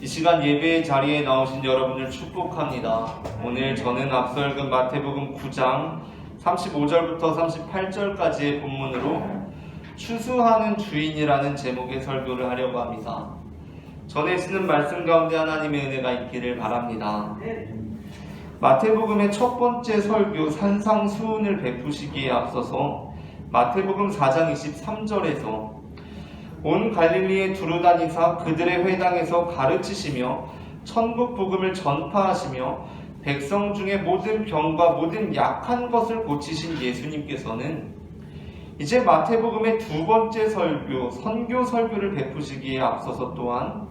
이 시간 예배의 자리에 나오신 여러분을 축복합니다. 오늘 저는 앞서 읽은 마태복음 9장 35절부터 38절까지의 본문으로 추수하는 주인이라는 제목의 설교를 하려고 합니다. 전해지는 말씀 가운데 하나님의 은혜가 있기를 바랍니다. 마태복음의 첫 번째 설교 산상수훈을 베푸시기에 앞서서 마태복음 4장 23절에서 온 갈릴리에 두루 다니사 그들의 회당에서 가르치시며 천국 복음을 전파하시며 백성 중에 모든 병과 모든 약한 것을 고치신 예수님께서는 이제 마태복음의 두 번째 설교, 선교 설교를 베푸시기에 앞서서 또한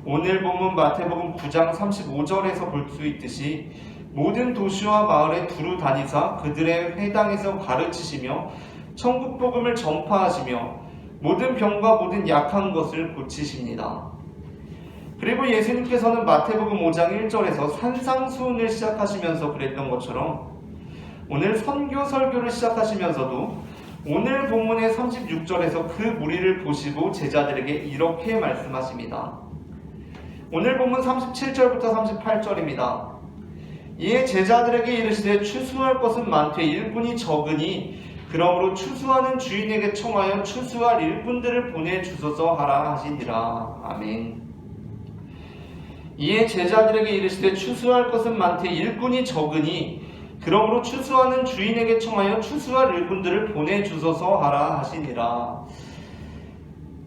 오늘 본문 마태복음 9장 35절에서 볼 수 있듯이 모든 도시와 마을에 두루 다니사 그들의 회당에서 가르치시며 천국 복음을 전파하시며 모든 병과 모든 약한 것을 고치십니다. 그리고 예수님께서는 마태복음 5장 1절에서 산상수훈을 시작하시면서 그랬던 것처럼 오늘 선교 설교를 시작하시면서도 오늘 본문의 36절에서 그 무리를 보시고 제자들에게 이렇게 말씀하십니다. 오늘 본문 37절부터 38절입니다. 이에 제자들에게 이르시되 추수할 것은 많되 일꾼이 적으니 그러므로 추수하는 주인에게 청하여 추수할 일꾼들을 보내주소서 하라 하시니라. 아멘. 이에 제자들에게 이르시되 추수할 것은 많되 일꾼이 적으니 그러므로 추수하는 주인에게 청하여 추수할 일꾼들을 보내주소서 하라 하시니라.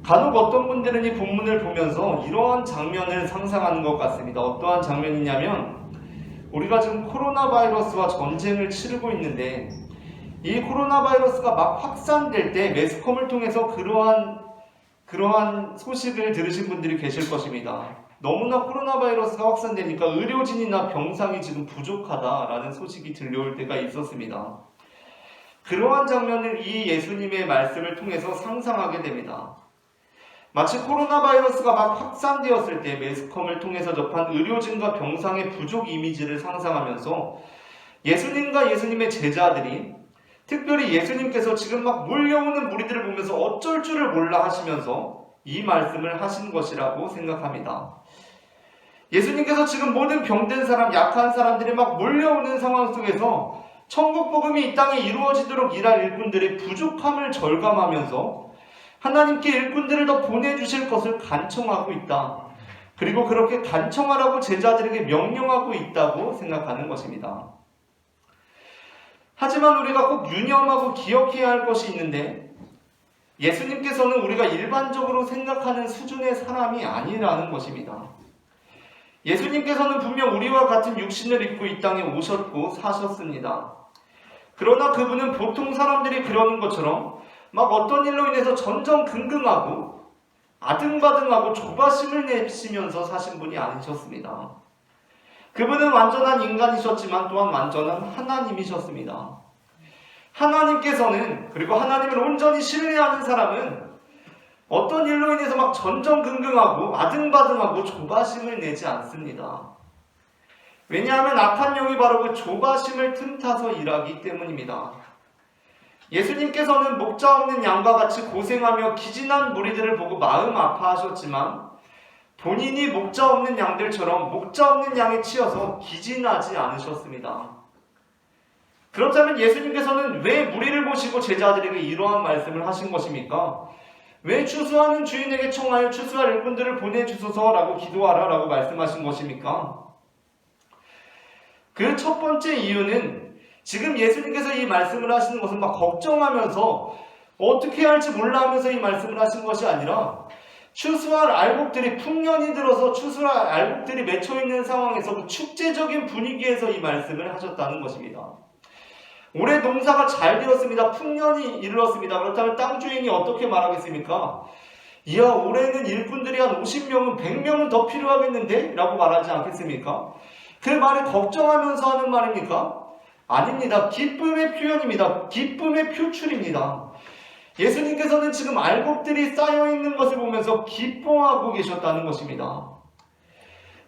간혹 어떤 분들은 이 본문을 보면서 이러한 장면을 상상하는 것 같습니다. 어떠한 장면이냐면 우리가 지금 코로나 바이러스와 전쟁을 치르고 있는데 이 코로나 바이러스가 막 확산될 때 매스컴을 통해서 그러한 소식을 들으신 분들이 계실 것입니다. 너무나 코로나 바이러스가 확산되니까 의료진이나 병상이 지금 부족하다라는 소식이 들려올 때가 있었습니다. 그러한 장면을 이 예수님의 말씀을 통해서 상상하게 됩니다. 마치 코로나 바이러스가 막 확산되었을 때 매스컴을 통해서 접한 의료진과 병상의 부족 이미지를 상상하면서 예수님과 예수님의 제자들이 특별히 예수님께서 지금 막 몰려오는 무리들을 보면서 어쩔 줄을 몰라 하시면서 이 말씀을 하신 것이라고 생각합니다. 예수님께서 지금 모든 병든 사람, 약한 사람들이 막 몰려오는 상황 속에서 천국 복음이 이 땅에 이루어지도록 일할 일꾼들의 부족함을 절감하면서 하나님께 일꾼들을 더 보내주실 것을 간청하고 있다. 그리고 그렇게 간청하라고 제자들에게 명령하고 있다고 생각하는 것입니다. 하지만 우리가 꼭 유념하고 기억해야 할 것이 있는데 예수님께서는 우리가 일반적으로 생각하는 수준의 사람이 아니라는 것입니다. 예수님께서는 분명 우리와 같은 육신을 입고 이 땅에 오셨고 사셨습니다. 그러나 그분은 보통 사람들이 그러는 것처럼 막 어떤 일로 인해서 전전긍긍하고 아등바등하고 조바심을 내시면서 사신 분이 아니셨습니다. 그분은 완전한 인간이셨지만 또한 완전한 하나님이셨습니다. 하나님께서는, 그리고 하나님을 온전히 신뢰하는 사람은 어떤 일로 인해서 막 전전긍긍하고 아등바등하고 조바심을 내지 않습니다. 왜냐하면 악한 영이 바로 그 조바심을 틈타서 일하기 때문입니다. 예수님께서는 목자 없는 양과 같이 고생하며 기진한 무리들을 보고 마음 아파하셨지만 본인이 목자 없는 양들처럼 목자 없는 양에 치여서 기진하지 않으셨습니다. 그렇다면 예수님께서는 왜 무리를 보시고 제자들에게 이러한 말씀을 하신 것입니까? 왜 추수하는 주인에게 청하여 추수할 일꾼들을 보내주소서라고 기도하라라고 말씀하신 것입니까? 그 첫 번째 이유는 지금 예수님께서 이 말씀을 하시는 것은 막 걱정하면서 어떻게 할지 몰라 하면서 이 말씀을 하신 것이 아니라 추수할 알곡들이 풍년이 들어서 추수할 알곡들이 맺혀있는 상황에서 그 축제적인 분위기에서 이 말씀을 하셨다는 것입니다. 올해 농사가 잘 되었습니다. 풍년이 이르렀습니다. 그렇다면 땅 주인이 어떻게 말하겠습니까? 이야, 올해는 일꾼들이 한 50명은 100명은 더 필요하겠는데? 라고 말하지 않겠습니까? 그 말을 걱정하면서 하는 말입니까? 아닙니다. 기쁨의 표현입니다. 기쁨의 표출입니다. 예수님께서는 지금 알곡들이 쌓여있는 것을 보면서 기뻐하고 계셨다는 것입니다.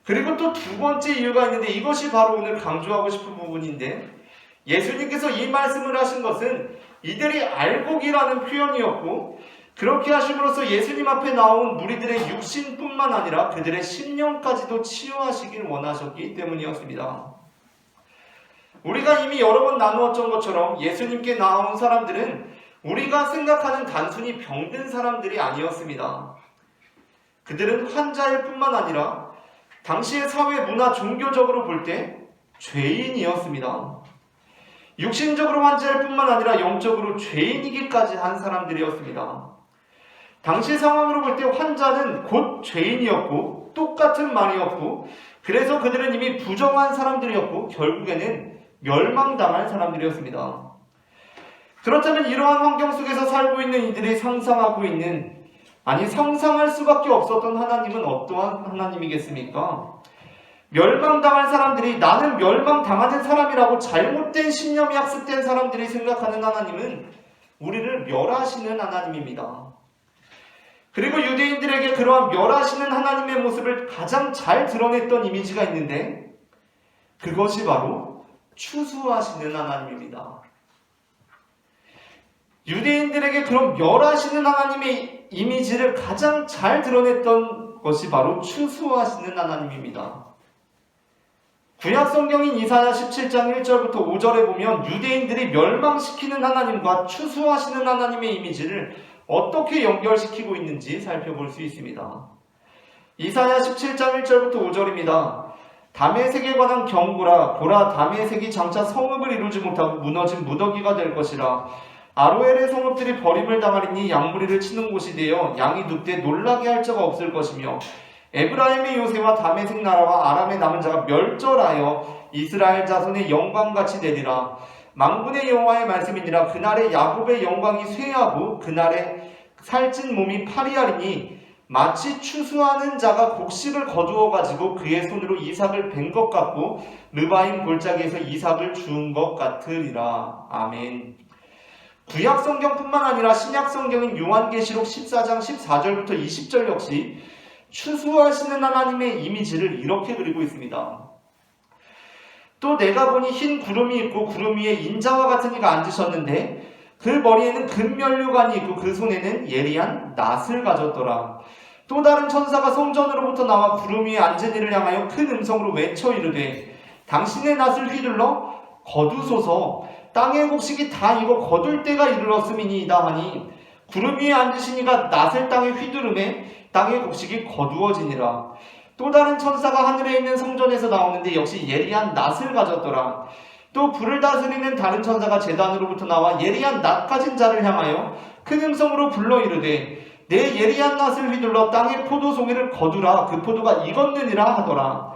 그리고 또 두 번째 이유가 있는데 이것이 바로 오늘 강조하고 싶은 부분인데 예수님께서 이 말씀을 하신 것은 이들이 알곡이라는 표현이었고 그렇게 하심으로써 예수님 앞에 나온 무리들의 육신뿐만 아니라 그들의 심령까지도 치유하시길 원하셨기 때문이었습니다. 우리가 이미 여러 번 나누었던 것처럼 예수님께 나온 사람들은 우리가 생각하는 단순히 병든 사람들이 아니었습니다. 그들은 환자일 뿐만 아니라 당시의 사회, 문화, 종교적으로 볼 때 죄인이었습니다. 육신적으로 환자일 뿐만 아니라 영적으로 죄인이기까지 한 사람들이었습니다. 당시 상황으로 볼 때 환자는 곧 죄인이었고 똑같은 말이었고, 그래서 그들은 이미 부정한 사람들이었고 결국에는 멸망당할 사람들이었습니다. 그렇다면 이러한 환경 속에서 살고 있는 이들이 상상하고 있는, 아니 상상할 수밖에 없었던 하나님은 어떠한 하나님이겠습니까? 멸망당할 사람들이, 나는 멸망당하는 사람이라고 잘못된 신념이 학습된 사람들이 생각하는 하나님은 우리를 멸하시는 하나님입니다. 그리고 유대인들에게 그러한 멸하시는 하나님의 모습을 가장 잘 드러냈던 이미지가 있는데, 그것이 바로 추수하시는 하나님입니다. 유대인들에게 그런 멸하시는 하나님의 이미지를 가장 잘 드러냈던 것이 바로 추수하시는 하나님입니다. 구약 성경인 이사야 17장 1절부터 5절에 보면 유대인들이 멸망시키는 하나님과 추수하시는 하나님의 이미지를 어떻게 연결시키고 있는지 살펴볼 수 있습니다. 이사야 17장 1절부터 5절입니다. 다메섹에 관한 경고라. 보라, 다메섹이 장차 성읍을 이루지 못하고 무너진 무더기가 될 것이라. 아로엘의 성읍들이 버림을 당하리니 양무리를 치는 곳이 되어 양이 눕되 놀라게 할 자가 없을 것이며, 에브라임의 요새와 다메섹 나라와 아람의 남은 자가 멸절하여 이스라엘 자손의 영광같이 되리라. 만군의 여호와의 말씀이니라. 그날에 야곱의 영광이 쇠하고 그날에 살찐 몸이 파리하리니 마치 추수하는 자가 곡식을 거두어 가지고 그의 손으로 이삭을 벤 것 같고 르바임 골짜기에서 이삭을 주운 것 같으리라. 아멘. 구약 성경뿐만 아니라 신약 성경인 요한계시록 14장 14절부터 20절 역시 추수하시는 하나님의 이미지를 이렇게 그리고 있습니다. 또 내가 보니 흰 구름이 있고 구름 위에 인자와 같은 이가 앉으셨는데 그 머리에는 금면류관이 있고 그 손에는 예리한 낫을 가졌더라. 또 다른 천사가 성전으로부터 나와 구름 위에 앉은 이를 향하여 큰 음성으로 외쳐 이르되 당신의 낫을 휘둘러 거두소서. 땅의 곡식이 다 익어 거둘 때가 이르렀음이니이다 하니 구름 위에 앉으신 이가 낫을 땅에 휘두르매 땅의 곡식이 거두어지니라. 또 다른 천사가 하늘에 있는 성전에서 나오는데 역시 예리한 낫을 가졌더라. 또 불을 다스리는 다른 천사가 제단으로부터 나와 예리한 낫 가진 자를 향하여 큰 음성으로 불러 이르되 내 예리한 낫을 휘둘러 땅의 포도 송이를 거두라. 그 포도가 익었느니라 하더라.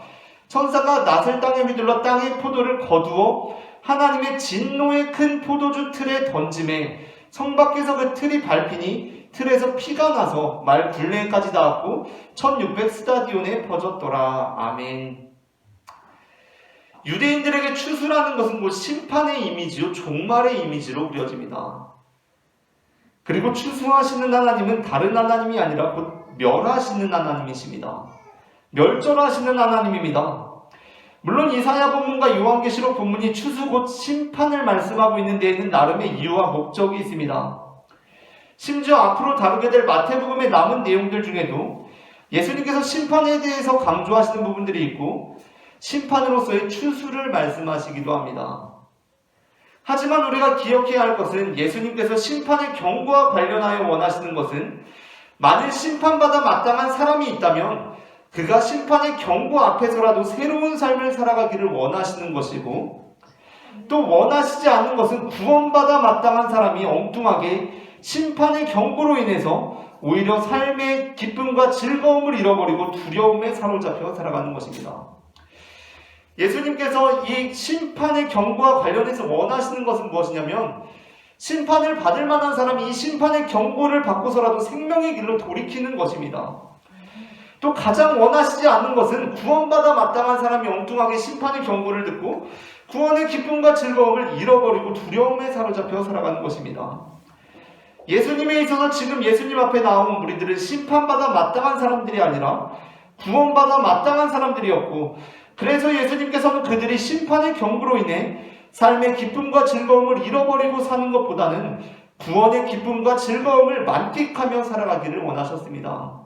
천사가 낫을 땅에 휘둘러 땅의 포도를 거두어 하나님의 진노의 큰 포도주 틀에 던짐에 성 밖에서 그 틀이 밟히니 틀에서 피가 나서 말 굴레까지 닿았고 1600 스타디온에 퍼졌더라. 아멘. 유대인들에게 추수라는 것은 곧 심판의 이미지요, 종말의 이미지로 그려집니다. 그리고 추수하시는 하나님은 다른 하나님이 아니라 곧 멸하시는 하나님이십니다. 멸절하시는 하나님입니다. 물론 이사야 본문과 요한계시록 본문이 추수 곧 심판을 말씀하고 있는 데에는 나름의 이유와 목적이 있습니다. 심지어 앞으로 다루게 될 마태복음의 남은 내용들 중에도 예수님께서 심판에 대해서 강조하시는 부분들이 있고 심판으로서의 추수를 말씀하시기도 합니다. 하지만 우리가 기억해야 할 것은 예수님께서 심판의 경고와 관련하여 원하시는 것은 만일 심판받아 마땅한 사람이 있다면 그가 심판의 경고 앞에서라도 새로운 삶을 살아가기를 원하시는 것이고, 또 원하시지 않는 것은 구원받아 마땅한 사람이 엉뚱하게 심판의 경고로 인해서 오히려 삶의 기쁨과 즐거움을 잃어버리고 두려움에 사로잡혀 살아가는 것입니다. 예수님께서 이 심판의 경고와 관련해서 원하시는 것은 무엇이냐면 심판을 받을 만한 사람이 이 심판의 경고를 받고서라도 생명의 길로 돌이키는 것입니다. 또 가장 원하시지 않는 것은 구원받아 마땅한 사람이 엉뚱하게 심판의 경고를 듣고 구원의 기쁨과 즐거움을 잃어버리고 두려움에 사로잡혀 살아가는 것입니다. 예수님에 있어서 지금 예수님 앞에 나온 무리들은 심판받아 마땅한 사람들이 아니라 구원받아 마땅한 사람들이었고, 그래서 예수님께서는 그들이 심판의 경고로 인해 삶의 기쁨과 즐거움을 잃어버리고 사는 것보다는 구원의 기쁨과 즐거움을 만끽하며 살아가기를 원하셨습니다.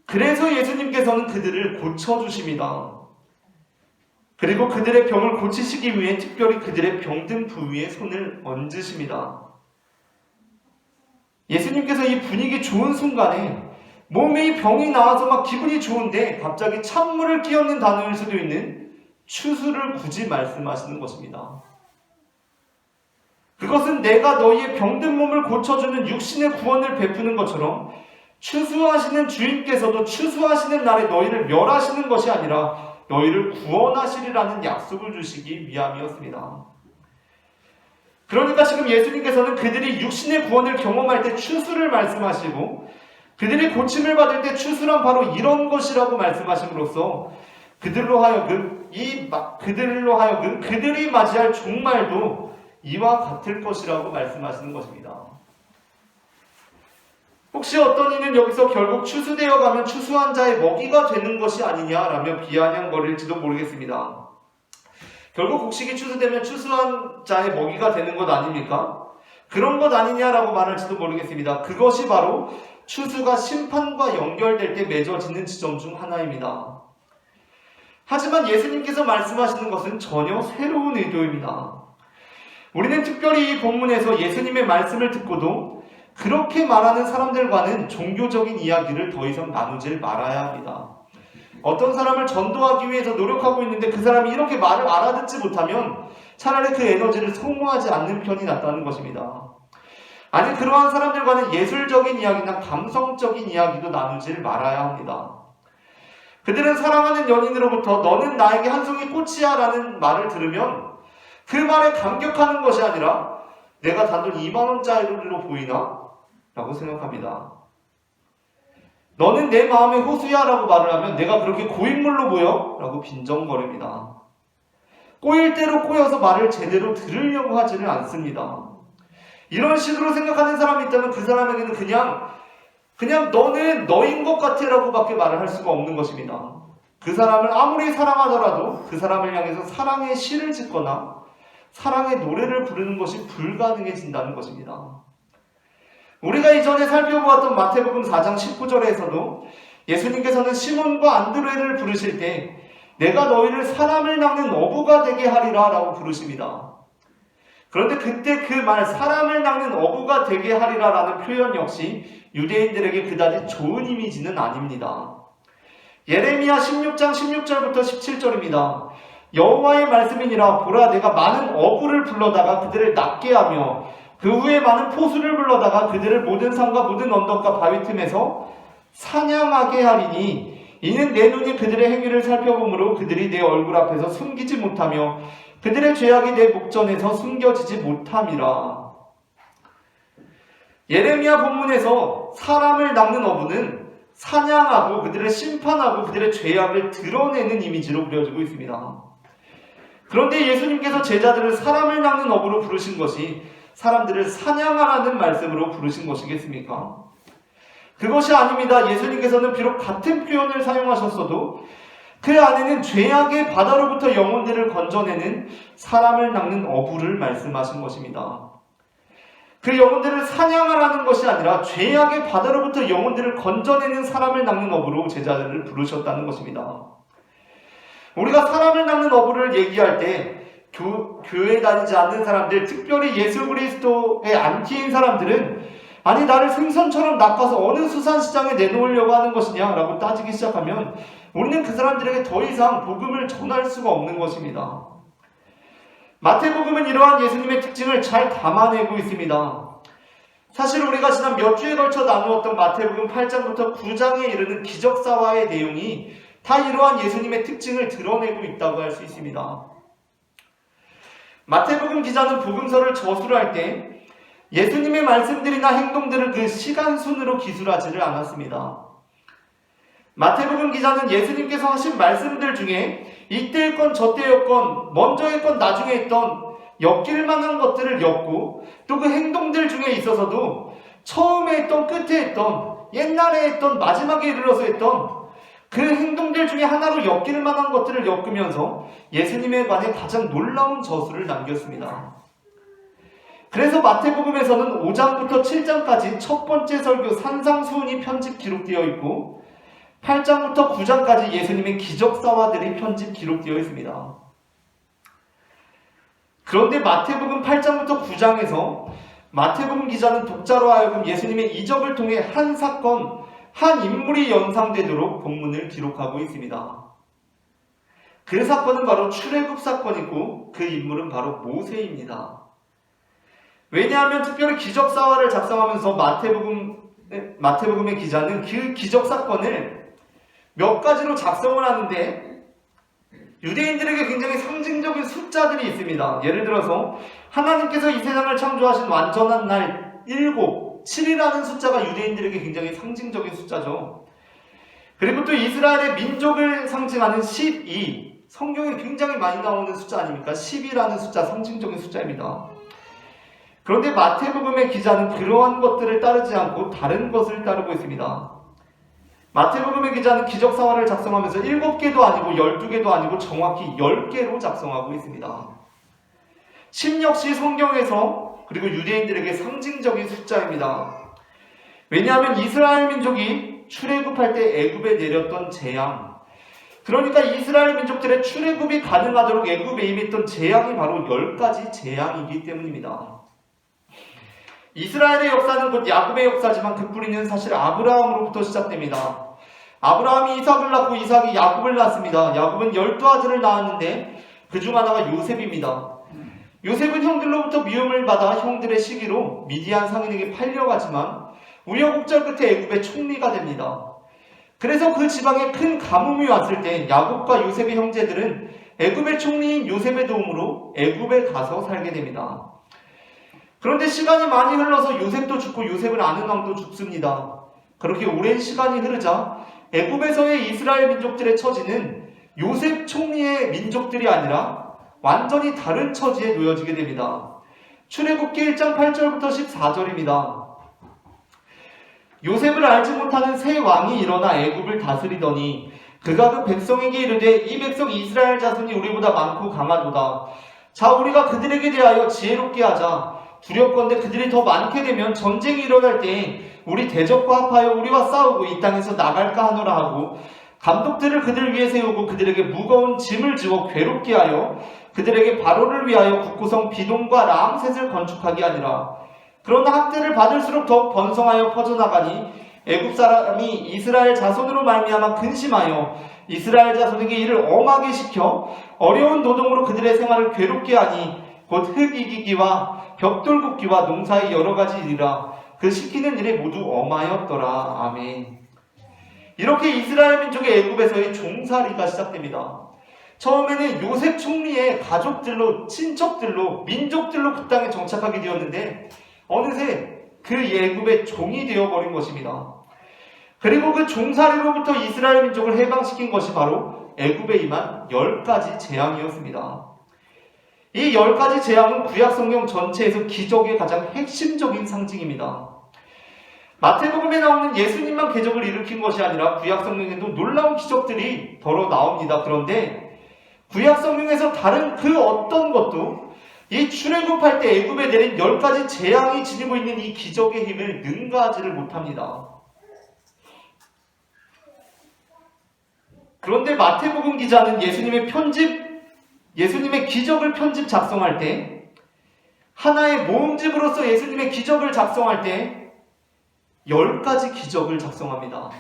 그래서 예수님께서는 그들을 고쳐주십니다. 그리고 그들의 병을 고치시기 위해 특별히 그들의 병든 부위에 손을 얹으십니다. 예수님께서 이 분위기 좋은 순간에 몸에 병이 나와서 막 기분이 좋은데 갑자기 찬물을 끼얹는 단어일 수도 있는 추수를 굳이 말씀하시는 것입니다. 그것은 내가 너희의 병든 몸을 고쳐주는 육신의 구원을 베푸는 것처럼 추수하시는 주인께서도 추수하시는 날에 너희를 멸하시는 것이 아니라 너희를 구원하시리라는 약속을 주시기 위함이었습니다. 그러니까 지금 예수님께서는 그들이 육신의 구원을 경험할 때 추수를 말씀하시고 그들이 고침을 받을 때 추수란 바로 이런 것이라고 말씀하심으로써 그들로 하여금 그들이 맞이할 종말도 이와 같을 것이라고 말씀하시는 것입니다. 혹시 어떤 이는 여기서 결국 추수되어 가면 추수한 자의 먹이가 되는 것이 아니냐라며 비아냥거릴지도 모르겠습니다. 결국 곡식이 추수되면 추수한 자의 먹이가 되는 것 아닙니까? 그런 것 아니냐라고 말할지도 모르겠습니다. 그것이 바로 추수가 심판과 연결될 때 맺어지는 지점 중 하나입니다. 하지만 예수님께서 말씀하시는 것은 전혀 새로운 의도입니다. 우리는 특별히 이 본문에서 예수님의 말씀을 듣고도 그렇게 말하는 사람들과는 종교적인 이야기를 더 이상 나누질 말아야 합니다. 어떤 사람을 전도하기 위해서 노력하고 있는데 그 사람이 이렇게 말을 알아듣지 못하면 차라리 그 에너지를 소모하지 않는 편이 낫다는 것입니다. 아니, 그러한 사람들과는 예술적인 이야기나 감성적인 이야기도 나누질 말아야 합니다. 그들은 사랑하는 연인으로부터 너는 나에게 한 송이 꽃이야 라는 말을 들으면 그 말에 감격하는 것이 아니라 내가 단돈 2만원짜리로 보이나? 라고 생각합니다. 너는 내 마음의 호수야 라고 말을 하면 내가 그렇게 고인물로 보여? 라고 빈정거립니다. 꼬일 대로 꼬여서 말을 제대로 들으려고 하지는 않습니다. 이런 식으로 생각하는 사람이 있다면 그 사람에게는 그냥 너는 너인 것 같아 라고 밖에 말을 할 수가 없는 것입니다. 그 사람을 아무리 사랑하더라도 그 사람을 향해서 사랑의 시를 짓거나 사랑의 노래를 부르는 것이 불가능해진다는 것입니다. 우리가 이전에 살펴보았던 마태복음 4장 19절에서도 예수님께서는 시몬과 안드레를 부르실 때 내가 너희를 사람을 낚는 어부가 되게 하리라 라고 부르십니다. 그런데 그때 그 말 사람을 낚는 어부가 되게 하리라 라는 표현 역시 유대인들에게 그다지 좋은 이미지는 아닙니다. 예레미야 16장 16절부터 17절입니다. 여호와의 말씀이니라 보라 내가 많은 어부를 불러다가 그들을 낚게 하며 그 후에 많은 포수를 불러다가 그들을 모든 산과 모든 언덕과 바위 틈에서 사냥하게 하리니 이는 내 눈이 그들의 행위를 살펴보므로 그들이 내 얼굴 앞에서 숨기지 못하며 그들의 죄악이 내 목전에서 숨겨지지 못함이라. 예레미야 본문에서 사람을 낚는 어부는 사냥하고 그들을 심판하고 그들의 죄악을 드러내는 이미지로 그려지고 있습니다. 그런데 예수님께서 제자들을 사람을 낚는 어부로 부르신 것이 사람들을 사냥하라는 말씀으로 부르신 것이겠습니까? 그것이 아닙니다. 예수님께서는 비록 같은 표현을 사용하셨어도 그 안에는 죄악의 바다로부터 영혼들을 건져내는 사람을 낚는 어부를 말씀하신 것입니다. 그 영혼들을 사냥하라는 것이 아니라 죄악의 바다로부터 영혼들을 건져내는 사람을 낚는 어부로 제자들을 부르셨다는 것입니다. 우리가 사람을 낚는 어부를 얘기할 때 교회 다니지 않는 사람들, 특별히 예수 그리스도의 안티인 사람들은 아니 나를 생선처럼 낚아서 어느 수산시장에 내놓으려고 하는 것이냐라고 따지기 시작하면 우리는 그 사람들에게 더 이상 복음을 전할 수가 없는 것입니다. 마태복음은 이러한 예수님의 특징을 잘 담아내고 있습니다. 사실 우리가 지난 몇 주에 걸쳐 나누었던 마태복음 8장부터 9장에 이르는 기적사화의 내용이 다 이러한 예수님의 특징을 드러내고 있다고 할 수 있습니다. 마태복음 기자는 복음서를 저술할 때 예수님의 말씀들이나 행동들을 그 시간 순으로 기술하지를 않았습니다. 마태복음 기자는 예수님께서 하신 말씀들 중에 이때의 건 저때의 건 먼저의 건 나중에 했던 엮일 만한 것들을 엮고 또 그 행동들 중에 있어서도 처음에 했던 끝에 했던 옛날에 했던 마지막에 이르러서 했던 그 행동들 중에 하나로 엮일 만한 것들을 엮으면서 예수님에 관해 가장 놀라운 저술을 남겼습니다. 그래서 마태복음에서는 5장부터 7장까지 첫 번째 설교 산상수훈이 편집 기록되어 있고 8장부터 9장까지 예수님의 기적사화들이 편집 기록되어 있습니다. 그런데 마태복음 8장부터 9장에서 마태복음 기자는 독자로 하여금 예수님의 이적을 통해 한 사건, 한 인물이 연상되도록 본문을 기록하고 있습니다. 그 사건은 바로 출애굽 사건이고 그 인물은 바로 모세입니다. 왜냐하면 특별히 기적사화를 작성하면서 마태복음의 기자는 그 기적사건을 몇 가지로 작성을 하는데 유대인들에게 굉장히 상징적인 숫자들이 있습니다. 예를 들어서 하나님께서 이 세상을 창조하신 완전한 날 7이라는 숫자가 유대인들에게 굉장히 상징적인 숫자죠. 그리고 또 이스라엘의 민족을 상징하는 12, 성경에 굉장히 많이 나오는 숫자 아닙니까? 10이라는 숫자, 상징적인 숫자입니다. 그런데 마태복음의 기자는 그러한 것들을 따르지 않고 다른 것을 따르고 있습니다. 마태복음의 기자는 기적사화를 작성하면서 7개도 아니고 12개도 아니고 정확히 10개로 작성하고 있습니다. 10 역시 성경에서 그리고 유대인들에게 상징적인 숫자입니다. 왜냐하면 이스라엘 민족이 출애굽할 때 애굽에 내렸던 재앙, 그러니까 이스라엘 민족들의 출애굽이 가능하도록 애굽에 임했던 재앙이 바로 10가지 재앙이기 때문입니다. 이스라엘의 역사는 곧 야곱의 역사지만 그 뿌리는 사실 아브라함으로부터 시작됩니다. 아브라함이 이삭을 낳고 이삭이 야곱을 낳습니다. 야곱은 12아들을 낳았는데 그 중 하나가 요셉입니다. 요셉은 형들로부터 미움을 받아 형들의 시기로 미디안 상인에게 팔려가지만 우여곡절 끝에 애굽의 총리가 됩니다. 그래서 그 지방에 큰 가뭄이 왔을 때 야곱과 요셉의 형제들은 애굽의 총리인 요셉의 도움으로 애굽에 가서 살게 됩니다. 그런데 시간이 많이 흘러서 요셉도 죽고 요셉을 아는 왕도 죽습니다. 그렇게 오랜 시간이 흐르자 애굽에서의 이스라엘 민족들의 처지는 요셉 총리의 민족들이 아니라 완전히 다른 처지에 놓여지게 됩니다. 출애굽기 1장 8절부터 14절입니다. 요셉을 알지 못하는 새 왕이 일어나 애굽을 다스리더니 그가 그 백성에게 이르되 이 백성 이스라엘 자손이 우리보다 많고 강하도다. 자, 우리가 그들에게 대하여 지혜롭게 하자. 두렵건대 그들이 더 많게 되면 전쟁이 일어날 때 우리 대적과 합하여 우리와 싸우고 이 땅에서 나갈까 하노라 하고 감독들을 그들 위에 세우고 그들에게 무거운 짐을 지워 괴롭게 하여 그들에게 바로를 위하여 국고성 비돔과 라암셋을 건축하게 하니라. 그러나 학대를 받을수록 더욱 번성하여 퍼져나가니 애굽 사람이 이스라엘 자손으로 말미암아 근심하여 이스라엘 자손에게 이를 엄하게 시켜 어려운 노동으로 그들의 생활을 괴롭게 하니 곧 흙 이기기와 벽돌 굽기와 농사의 여러 가지 일이라. 그 시키는 일이 모두 엄하였더라. 아멘. 이렇게 이스라엘 민족의 애굽에서의 종살이가 시작됩니다. 처음에는 요셉 총리의 가족들로, 친척들로, 민족들로 그 땅에 정착하게 되었는데 어느새 그 애굽의 종이 되어버린 것입니다. 그리고 그 종살이로부터 이스라엘 민족을 해방시킨 것이 바로 애굽에 임한 10가지 재앙이었습니다. 이 10가지 재앙은 구약성경 전체에서 기적의 가장 핵심적인 상징입니다. 마태복음에 나오는 예수님만 기적을 일으킨 것이 아니라 구약성경에도 놀라운 기적들이 더러 나옵니다. 그런데 구약성경에서 다른 그 어떤 것도 이 출애굽할 때 애굽에 내린 10가지 재앙이 지니고 있는 이 기적의 힘을 능가하지를 못합니다. 그런데 마태복음 기자는 예수님의 기적을 편집 작성할 때 하나의 모음집으로서 예수님의 기적을 작성할 때 10가지 기적을 작성합니다.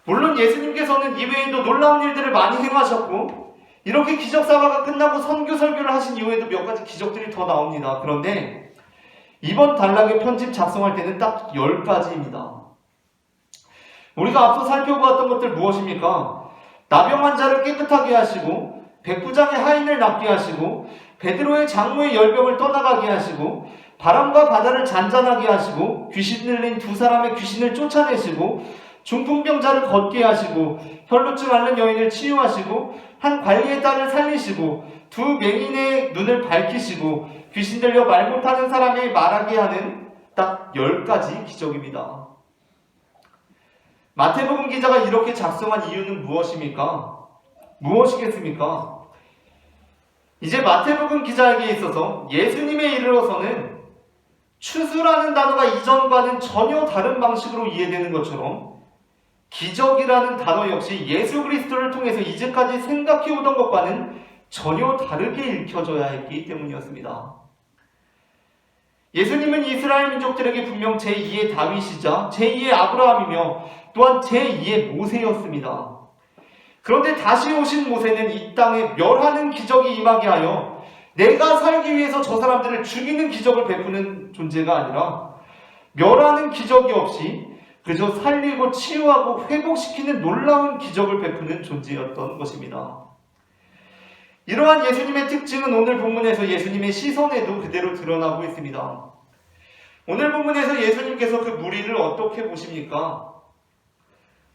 물론 예수님께서는 이외에도 놀라운 일들을 많이 행하셨고 이렇게 기적사화가 끝나고 선교 설교를 하신 이후에도 몇 가지 기적들이 더 나옵니다. 그런데 이번 단락의 편집 작성할 때는 딱 10가지입니다. 우리가 앞서 살펴보았던 것들 무엇입니까? 나병 환자를 깨끗하게 하시고 백부장의 하인을 낫게 하시고 베드로의 장모의 열병을 떠나가게 하시고 바람과 바다를 잔잔하게 하시고 귀신 들린 두 사람의 귀신을 쫓아내시고 중풍병자를 걷게 하시고 혈루증 앓는 여인을 치유하시고 한 관리의 딸을 살리시고 두 맹인의 눈을 밝히시고 귀신 들려 말 못하는 사람이 말하게 하는 딱 10가지 기적입니다. 마태복음 기자가 이렇게 작성한 이유는 무엇입니까? 무엇이겠습니까? 이제 마태복음 기자에게 있어서 예수님에 이르러서는 추수라는 단어가 이전과는 전혀 다른 방식으로 이해되는 것처럼 기적이라는 단어 역시 예수 그리스도를 통해서 이제까지 생각해오던 것과는 전혀 다르게 읽혀져야 했기 때문이었습니다. 예수님은 이스라엘 민족들에게 분명 제2의 다윗이자 제2의 아브라함이며 또한 제2의 모세였습니다. 그런데 다시 오신 모세는 이 땅에 멸하는 기적이 임하게 하여 내가 살기 위해서 저 사람들을 죽이는 기적을 베푸는 존재가 아니라 멸하는 기적이 없이 그저 살리고 치유하고 회복시키는 놀라운 기적을 베푸는 존재였던 것입니다. 이러한 예수님의 특징은 오늘 본문에서 예수님의 시선에도 그대로 드러나고 있습니다. 오늘 본문에서 예수님께서 그 무리를 어떻게 보십니까?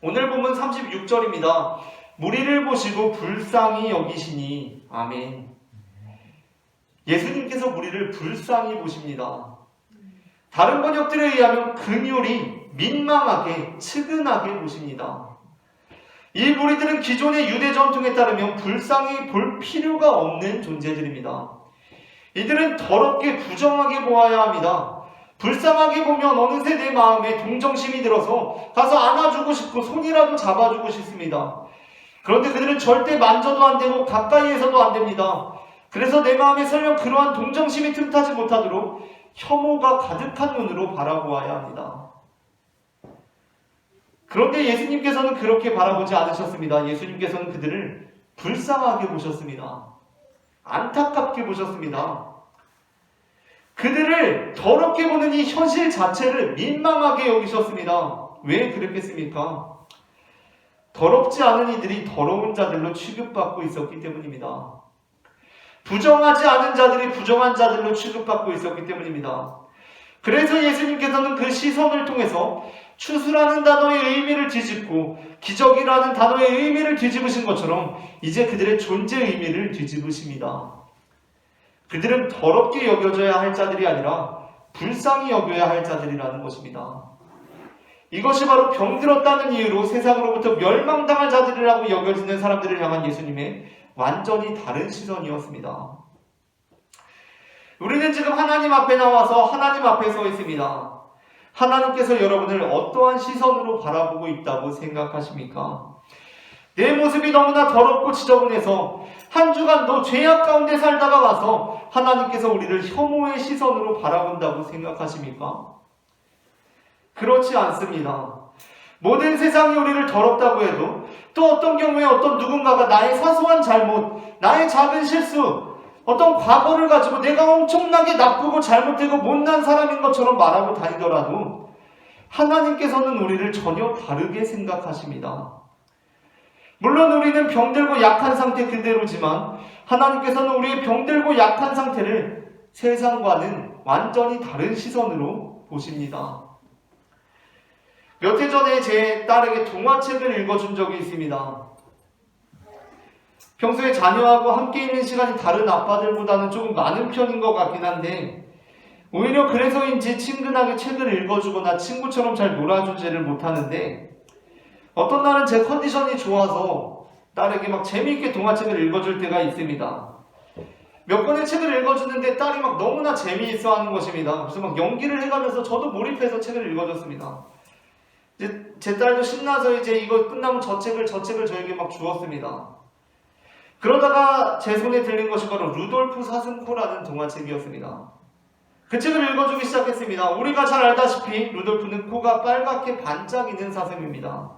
오늘 본문 36절입니다. 무리를 보시고 불쌍히 여기시니 아멘. 예수님께서 무리를 불쌍히 보십니다. 다른 번역들에 의하면 긍휼히 민망하게 측은하게 보십니다. 이 무리들은 기존의 유대 전통에 따르면 불쌍히 볼 필요가 없는 존재들입니다. 이들은 더럽게 부정하게 보아야 합니다. 불쌍하게 보면 어느새 내 마음에 동정심이 들어서 가서 안아주고 싶고 손이라도 잡아주고 싶습니다. 그런데 그들은 절대 만져도 안 되고 가까이에서도 안 됩니다. 그래서 내 마음에 설령 그러한 동정심이 틈타지 못하도록 혐오가 가득한 눈으로 바라보아야 합니다. 그런데 예수님께서는 그렇게 바라보지 않으셨습니다. 예수님께서는 그들을 불쌍하게 보셨습니다. 안타깝게 보셨습니다. 그들을 더럽게 보는 이 현실 자체를 민망하게 여기셨습니다. 왜 그랬겠습니까? 더럽지 않은 이들이 더러운 자들로 취급받고 있었기 때문입니다. 부정하지 않은 자들이 부정한 자들로 취급받고 있었기 때문입니다. 그래서 예수님께서는 그 시선을 통해서 추수라는 단어의 의미를 뒤집고 기적이라는 단어의 의미를 뒤집으신 것처럼 이제 그들의 존재 의미를 뒤집으십니다. 그들은 더럽게 여겨져야 할 자들이 아니라 불쌍히 여겨야 할 자들이라는 것입니다. 이것이 바로 병들었다는 이유로 세상으로부터 멸망당할 자들이라고 여겨지는 사람들을 향한 예수님의 완전히 다른 시선이었습니다. 우리는 지금 하나님 앞에 나와서 하나님 앞에 서 있습니다. 하나님께서 여러분을 어떠한 시선으로 바라보고 있다고 생각하십니까? 내 모습이 너무나 더럽고 지저분해서 한 주간도 죄악 가운데 살다가 와서 하나님께서 우리를 혐오의 시선으로 바라본다고 생각하십니까? 그렇지 않습니다. 모든 세상이 우리를 더럽다고 해도 또 어떤 경우에 어떤 누군가가 나의 사소한 잘못, 나의 작은 실수, 어떤 과거를 가지고 내가 엄청나게 나쁘고 잘못되고 못난 사람인 것처럼 말하고 다니더라도 하나님께서는 우리를 전혀 다르게 생각하십니다. 물론 우리는 병들고 약한 상태 그대로지만 하나님께서는 우리의 병들고 약한 상태를 세상과는 완전히 다른 시선으로 보십니다. 몇 해 전에 제 딸에게 동화책을 읽어준 적이 있습니다. 평소에 자녀하고 함께 있는 시간이 다른 아빠들보다는 조금 많은 편인 것 같긴 한데 오히려 그래서인지 친근하게 책을 읽어주거나 친구처럼 잘 놀아주지를 못하는데 어떤 날은 제 컨디션이 좋아서 딸에게 막 재미있게 동화책을 읽어줄 때가 있습니다. 몇 권의 책을 읽어주는데 딸이 막 너무나 재미있어 하는 것입니다. 그래서 막 연기를 해가면서 저도 몰입해서 책을 읽어줬습니다. 이제 제 딸도 신나서 이제 이거 끝나면 저 책을 저에게 막 주었습니다. 그러다가 제 손에 들린 것이 바로 루돌프 사슴코라는 동화책이었습니다. 그 책을 읽어주기 시작했습니다. 우리가 잘 알다시피 루돌프는 코가 빨갛게 반짝이는 사슴입니다.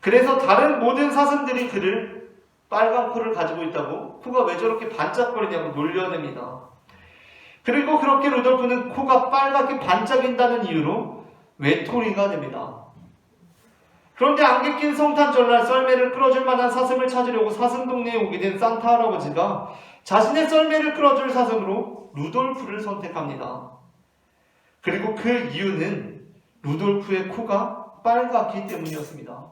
그래서 다른 모든 사슴들이 그를 빨간 코를 가지고 있다고 코가 왜 저렇게 반짝거리냐고 놀려냅니다. 그리고 그렇게 루돌프는 코가 빨갛게 반짝인다는 이유로 외톨이가 됩니다. 그런데 안개 낀 성탄절날 썰매를 끌어줄 만한 사슴을 찾으려고 사슴 동네에 오게 된 산타 할아버지가 자신의 썰매를 끌어줄 사슴으로 루돌프를 선택합니다. 그리고 그 이유는 루돌프의 코가 빨갛기 때문이었습니다.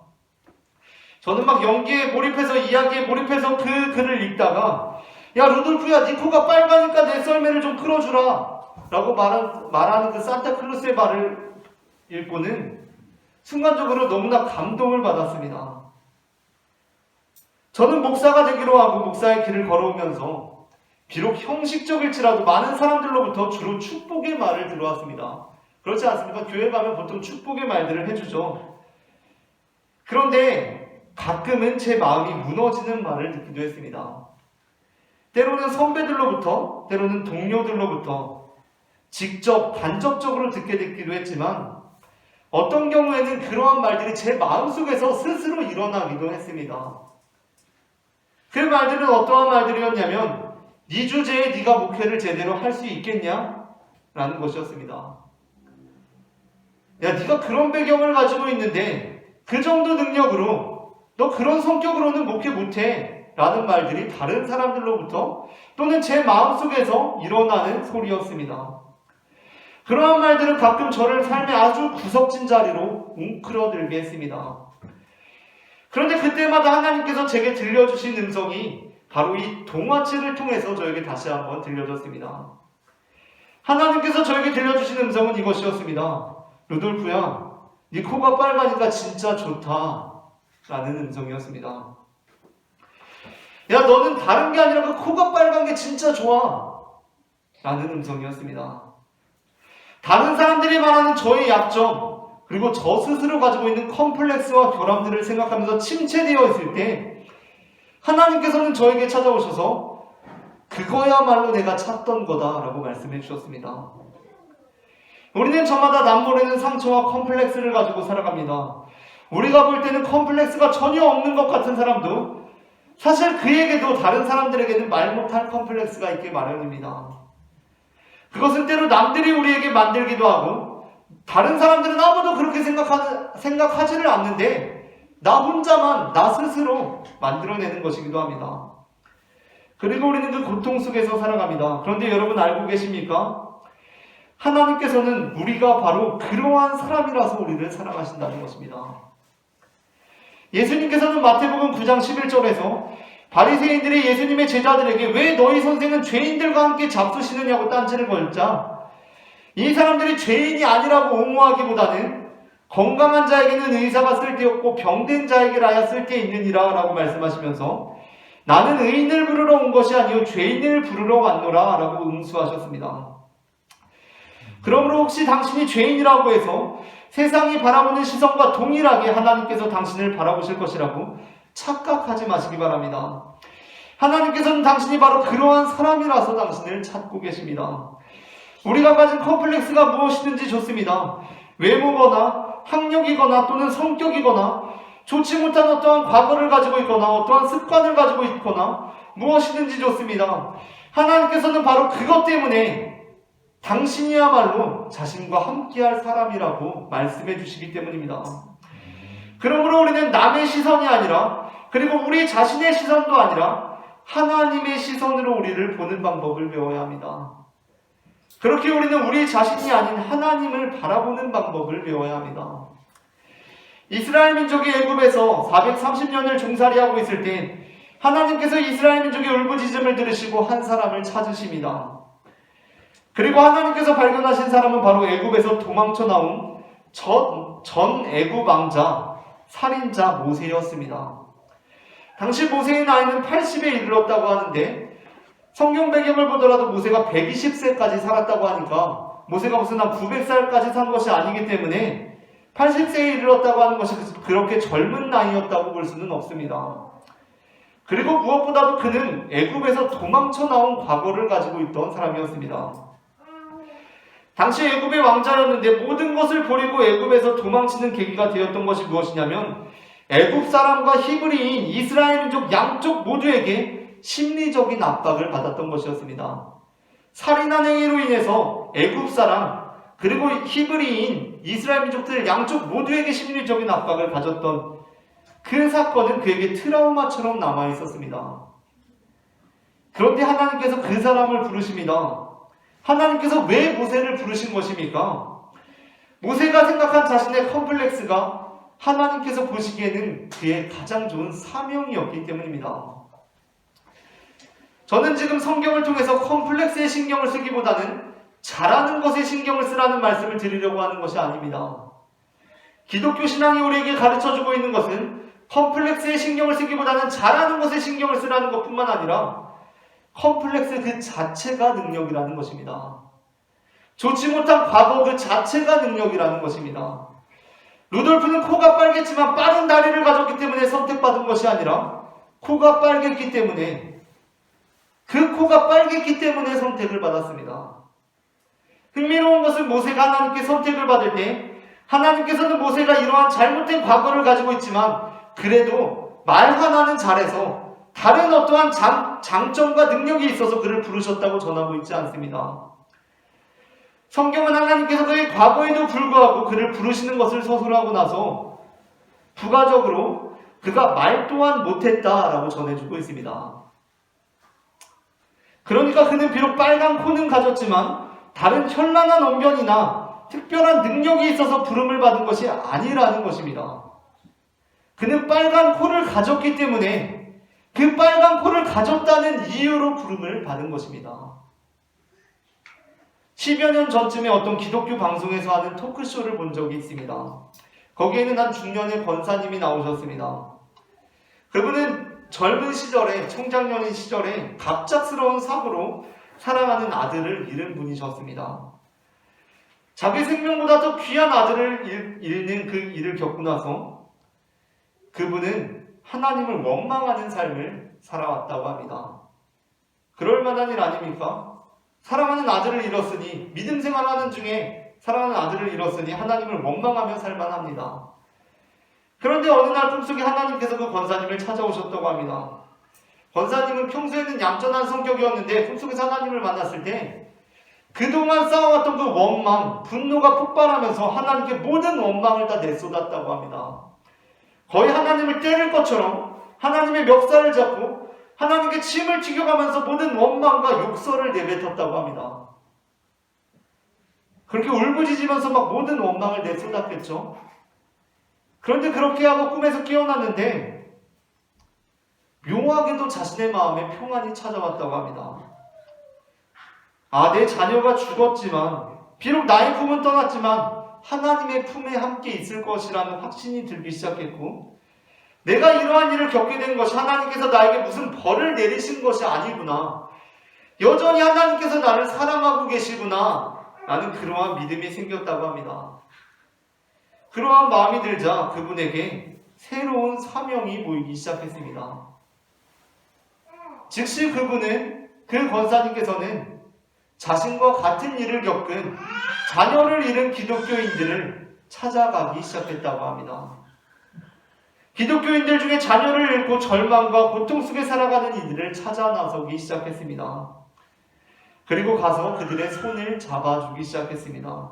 저는 막 연기에 몰입해서 이야기에 몰입해서 그 글을 읽다가 야 루돌프야 네 코가 빨가니까 내 썰매를 좀 끌어주라 라고 말하는 그 산타클로스의 말을 읽고는 순간적으로 너무나 감동을 받았습니다. 저는 목사가 되기로 하고 목사의 길을 걸어오면서 비록 형식적일지라도 많은 사람들로부터 주로 축복의 말을 들어왔습니다. 그렇지 않습니까? 교회 가면 보통 축복의 말들을 해주죠. 그런데 가끔은 제 마음이 무너지는 말을 듣기도 했습니다. 때로는 선배들로부터, 때로는 동료들로부터 직접 간접적으로 듣게 됐기도 했지만 어떤 경우에는 그러한 말들이 제 마음속에서 스스로 일어나기도 했습니다. 그 말들은 어떠한 말들이었냐면 네 주제에 네가 목회를 제대로 할 수 있겠냐? 라는 것이었습니다. 야, 네가 그런 배경을 가지고 있는데 그 정도 능력으로 너 그런 성격으로는 목회 못해 라는 말들이 다른 사람들로부터 또는 제 마음속에서 일어나는 소리였습니다. 그러한 말들은 가끔 저를 삶의 아주 구석진 자리로 웅크러들게 했습니다. 그런데 그때마다 하나님께서 제게 들려주신 음성이 바로 이 동화책을 통해서 저에게 다시 한번 들려졌습니다. 하나님께서 저에게 들려주신 음성은 이것이었습니다. 루돌프야, 네 코가 빨가니까 진짜 좋다 라는 음성이었습니다. 야, 너는 다른 게 아니라 그 코가 빨간 게 진짜 좋아 라는 음성이었습니다. 다른 사람들이 말하는 저의 약점, 그리고 저 스스로 가지고 있는 컴플렉스와 결함들을 생각하면서 침체되어 있을 때 하나님께서는 저에게 찾아오셔서 그거야말로 내가 찾던 거다라고 말씀해 주셨습니다. 우리는 저마다 남모르는 상처와 컴플렉스를 가지고 살아갑니다. 우리가 볼 때는 컴플렉스가 전혀 없는 것 같은 사람도 사실 그에게도 다른 사람들에게는 말 못할 컴플렉스가 있기 마련입니다. 그것은 때로 남들이 우리에게 만들기도 하고 다른 사람들은 아무도 그렇게 생각하지를 않는데 나 혼자만 나 스스로 만들어내는 것이기도 합니다. 그리고 우리는 그 고통 속에서 살아갑니다. 그런데 여러분 알고 계십니까? 하나님께서는 우리가 바로 그러한 사람이라서 우리를 사랑하신다는 것입니다. 예수님께서는 마태복음 9장 11절에서 바리새인들이 예수님의 제자들에게 왜 너희 선생은 죄인들과 함께 잡수시느냐고 딴지를 걸자 이 사람들이 죄인이 아니라고 옹호하기보다는 건강한 자에게는 의사가 쓸데없고 병든 자에게라야 쓸데있느니라 라고 말씀하시면서 나는 의인을 부르러 온 것이 아니요 죄인을 부르러 왔노라 라고 응수하셨습니다. 그러므로 혹시 당신이 죄인이라고 해서 세상이 바라보는 시선과 동일하게 하나님께서 당신을 바라보실 것이라고 착각하지 마시기 바랍니다. 하나님께서는 당신이 바로 그러한 사람이라서 당신을 찾고 계십니다. 우리가 가진 컴플렉스가 무엇이든지 좋습니다. 외모거나 학력이거나 또는 성격이거나 좋지 못한 어떠한 과거를 가지고 있거나 어떠한 습관을 가지고 있거나 무엇이든지 좋습니다. 하나님께서는 바로 그것 때문에 당신이야말로 자신과 함께할 사람이라고 말씀해 주시기 때문입니다. 그러므로 우리는 남의 시선이 아니라 그리고 우리 자신의 시선도 아니라 하나님의 시선으로 우리를 보는 방법을 배워야 합니다. 그렇게 우리는 우리 자신이 아닌 하나님을 바라보는 방법을 배워야 합니다. 이스라엘 민족이 애굽에서 430년을 종살이하고 있을 때 하나님께서 이스라엘 민족의 울부짖음을 들으시고 한 사람을 찾으십니다. 그리고 하나님께서 발견하신 사람은 바로 애굽에서 도망쳐 나온 전 애굽 왕자 살인자 모세였습니다. 당시 모세의 나이는 80에 이르렀다고 하는데 성경 배경을 보더라도 모세가 120세까지 살았다고 하니까 모세가 무슨 한 900살까지 산 것이 아니기 때문에 80세에 이르렀다고 하는 것이 그렇게 젊은 나이였다고 볼 수는 없습니다. 그리고 무엇보다도 그는 애굽에서 도망쳐 나온 과거를 가지고 있던 사람이었습니다. 당시 애굽의 왕자였는데 모든 것을 버리고 애굽에서 도망치는 계기가 되었던 것이 무엇이냐면 애굽 사람과 히브리인 이스라엘 민족 양쪽 모두에게 심리적인 압박을 받았던 것이었습니다. 살인한 행위로 인해서 애굽 사람 그리고 히브리인 이스라엘 민족들 양쪽 모두에게 심리적인 압박을 가졌던 그 사건은 그에게 트라우마처럼 남아 있었습니다. 그런데 하나님께서 그 사람을 부르십니다. 하나님께서 왜 모세를 부르신 것입니까? 모세가 생각한 자신의 컴플렉스가 하나님께서 보시기에는 그의 가장 좋은 사명이었기 때문입니다. 저는 지금 성경을 통해서 컴플렉스에 신경을 쓰기보다는 잘하는 것에 신경을 쓰라는 말씀을 드리려고 하는 것이 아닙니다. 기독교 신앙이 우리에게 가르쳐주고 있는 것은 컴플렉스에 신경을 쓰기보다는 잘하는 것에 신경을 쓰라는 것뿐만 아니라 컴플렉스 그 자체가 능력이라는 것입니다. 좋지 못한 과거 그 자체가 능력이라는 것입니다. 루돌프는 코가 빨갰지만 빠른 다리를 가졌기 때문에 선택받은 것이 아니라 코가 빨갰기 때문에 그 코가 빨갰기 때문에 선택을 받았습니다. 흥미로운 것은 모세가 하나님께 선택을 받을 때 하나님께서는 모세가 이러한 잘못된 과거를 가지고 있지만 그래도 말 하나는 잘해서 다른 어떠한 장점과 능력이 있어서 그를 부르셨다고 전하고 있지 않습니다. 성경은 하나님께서 그의 과거에도 불구하고 그를 부르시는 것을 서술하고 나서 부가적으로 그가 말 또한 못했다라고 전해주고 있습니다. 그러니까 그는 비록 빨간 코는 가졌지만 다른 현란한 언변이나 특별한 능력이 있어서 부름을 받은 것이 아니라는 것입니다. 그는 빨간 코를 가졌기 때문에 그 빨간 코를 가졌다는 이유로 부름을 받은 것입니다. 10여 년 전쯤에 어떤 기독교 방송에서 하는 토크쇼를 본 적이 있습니다. 거기에는 한 중년의 권사님이 나오셨습니다. 그분은 젊은 시절에, 청장년인 시절에 갑작스러운 사고로 사랑하는 아들을 잃은 분이셨습니다. 자기 생명보다 더 귀한 아들을 잃는 그 일을 겪고 나서 그분은 하나님을 원망하는 삶을 살아왔다고 합니다. 그럴 만한 일 아닙니까? 사랑하는 아들을 잃었으니, 믿음 생활하는 중에 사랑하는 아들을 잃었으니 하나님을 원망하며 살만합니다. 그런데 어느 날 꿈속에 하나님께서 그 권사님을 찾아오셨다고 합니다. 권사님은 평소에는 얌전한 성격이었는데 꿈속에서 하나님을 만났을 때 그동안 쌓아왔던 그 원망, 분노가 폭발하면서 하나님께 모든 원망을 다 내쏟았다고 합니다. 거의 하나님을 때릴 것처럼 하나님의 멱살을 잡고 하나님께 침을 튀겨가면서 모든 원망과 욕설을 내뱉었다고 합니다. 그렇게 울부짖으면서 막 모든 원망을 내쏟았겠죠. 그런데 그렇게 하고 꿈에서 깨어났는데 묘하게도 자신의 마음에 평안이 찾아왔다고 합니다. 내 자녀가 죽었지만, 비록 나의 품은 떠났지만 하나님의 품에 함께 있을 것이라는 확신이 들기 시작했고, 내가 이러한 일을 겪게 된 것이 하나님께서 나에게 무슨 벌을 내리신 것이 아니구나, 여전히 하나님께서 나를 사랑하고 계시구나 라는 그러한 믿음이 생겼다고 합니다. 그러한 마음이 들자 그분에게 새로운 사명이 보이기 시작했습니다. 즉시 그 권사님께서는 자신과 같은 일을 겪은 자녀를 잃은 기독교인들을 찾아가기 시작했다고 합니다. 기독교인들 중에 자녀를 잃고 절망과 고통 속에 살아가는 이들을 찾아 나서기 시작했습니다. 그리고 가서 그들의 손을 잡아주기 시작했습니다.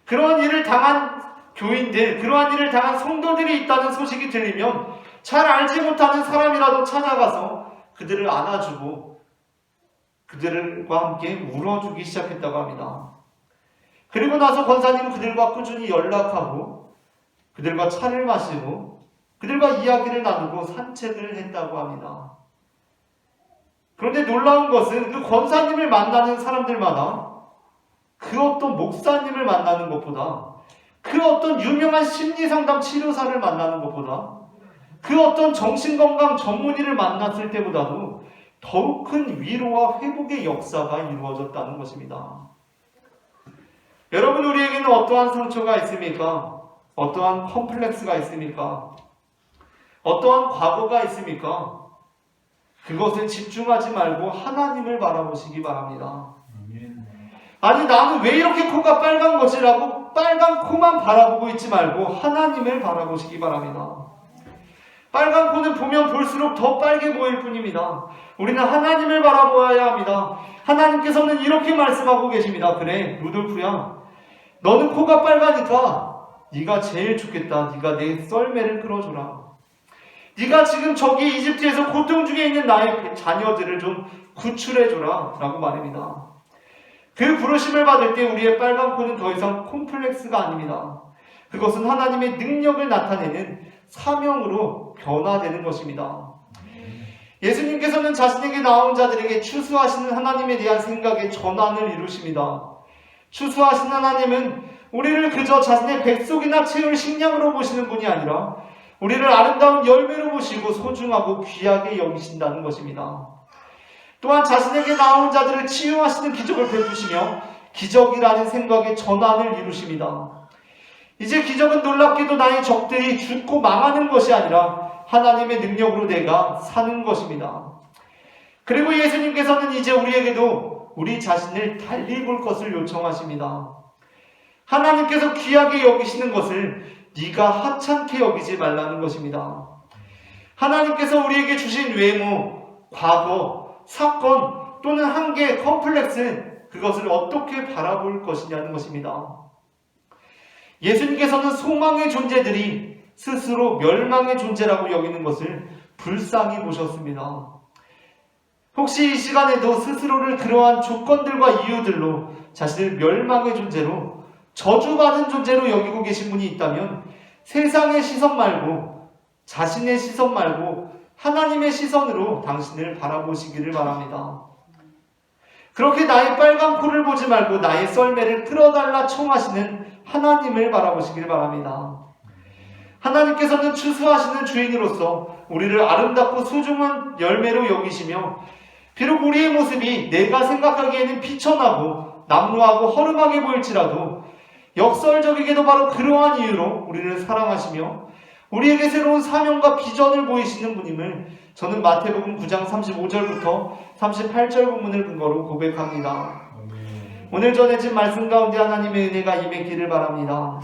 그러한 일을 당한 교인들, 그러한 일을 당한 성도들이 있다는 소식이 들리면 잘 알지 못하는 사람이라도 찾아가서 그들을 안아주고 그들과 함께 울어주기 시작했다고 합니다. 그리고 나서 권사님은 그들과 꾸준히 연락하고 그들과 차를 마시고 그들과 이야기를 나누고 산책을 했다고 합니다. 그런데 놀라운 것은 그 권사님을 만나는 사람들마다 그 어떤 목사님을 만나는 것보다, 그 어떤 유명한 심리상담 치료사를 만나는 것보다, 그 어떤 정신건강 전문의를 만났을 때보다도 더욱 큰 위로와 회복의 역사가 이루어졌다는 것입니다. 여러분, 우리에게는 어떠한 상처가 있습니까? 어떠한 컴플렉스가 있습니까? 어떠한 과거가 있습니까? 그것에 집중하지 말고 하나님을 바라보시기 바랍니다. 아니, 나는 왜 이렇게 코가 빨간 것이라고 빨간 코만 바라보고 있지 말고 하나님을 바라보시기 바랍니다. 빨간 코는 보면 볼수록 더 빨개 보일 뿐입니다. 우리는 하나님을 바라보아야 합니다. 하나님께서는 이렇게 말씀하고 계십니다. 그래, 루돌프야, 너는 코가 빨가니까 네가 제일 좋겠다. 네가 내 썰매를 끌어줘라. 네가 지금 저기 이집트에서 고통 중에 있는 나의 자녀들을 좀 구출해줘라 라고 말합니다. 그 부르심을 받을 때 우리의 빨간 코는 더 이상 콤플렉스가 아닙니다. 그것은 하나님의 능력을 나타내는 사명으로 변화되는 것입니다. 예수님께서는 자신에게 나온 자들에게 추수하시는 하나님에 대한 생각의 전환을 이루십니다. 추수하시는 하나님은 우리를 그저 자신의 뱃속이나 채울 식량으로 보시는 분이 아니라 우리를 아름다운 열매로 보시고 소중하고 귀하게 여기신다는 것입니다. 또한 자신에게 나온 자들을 치유하시는 기적을 베푸시며 기적이라는 생각의 전환을 이루십니다. 이제 기적은 놀랍게도 나의 적들이 죽고 망하는 것이 아니라 하나님의 능력으로 내가 사는 것입니다. 그리고 예수님께서는 이제 우리에게도 우리 자신을 달리 볼 것을 요청하십니다. 하나님께서 귀하게 여기시는 것을 네가 하찮게 여기지 말라는 것입니다. 하나님께서 우리에게 주신 외모, 과거, 사건 또는 한계, 컴플렉스 그것을 어떻게 바라볼 것이냐는 것입니다. 예수님께서는 소망의 존재들이 스스로 멸망의 존재라고 여기는 것을 불쌍히 보셨습니다. 혹시 이 시간에도 스스로를 그러한 조건들과 이유들로 자신을 멸망의 존재로 저주받은 존재로 여기고 계신 분이 있다면 세상의 시선 말고 자신의 시선 말고 하나님의 시선으로 당신을 바라보시기를 바랍니다. 그렇게 나의 빨간 코를 보지 말고 나의 썰매를 끌어달라 청하시는 하나님을 바라보시길 바랍니다. 하나님께서는 추수하시는 주인으로서 우리를 아름답고 소중한 열매로 여기시며 비록 우리의 모습이 내가 생각하기에는 비천하고 남루하고 허름하게 보일지라도 역설적이게도 바로 그러한 이유로 우리를 사랑하시며 우리에게 새로운 사명과 비전을 보이시는 분임을 저는 마태복음 9장 35절부터 38절 본문을 근거로 고백합니다. 오늘 전해진 말씀 가운데 하나님의 은혜가 임했기를 바랍니다.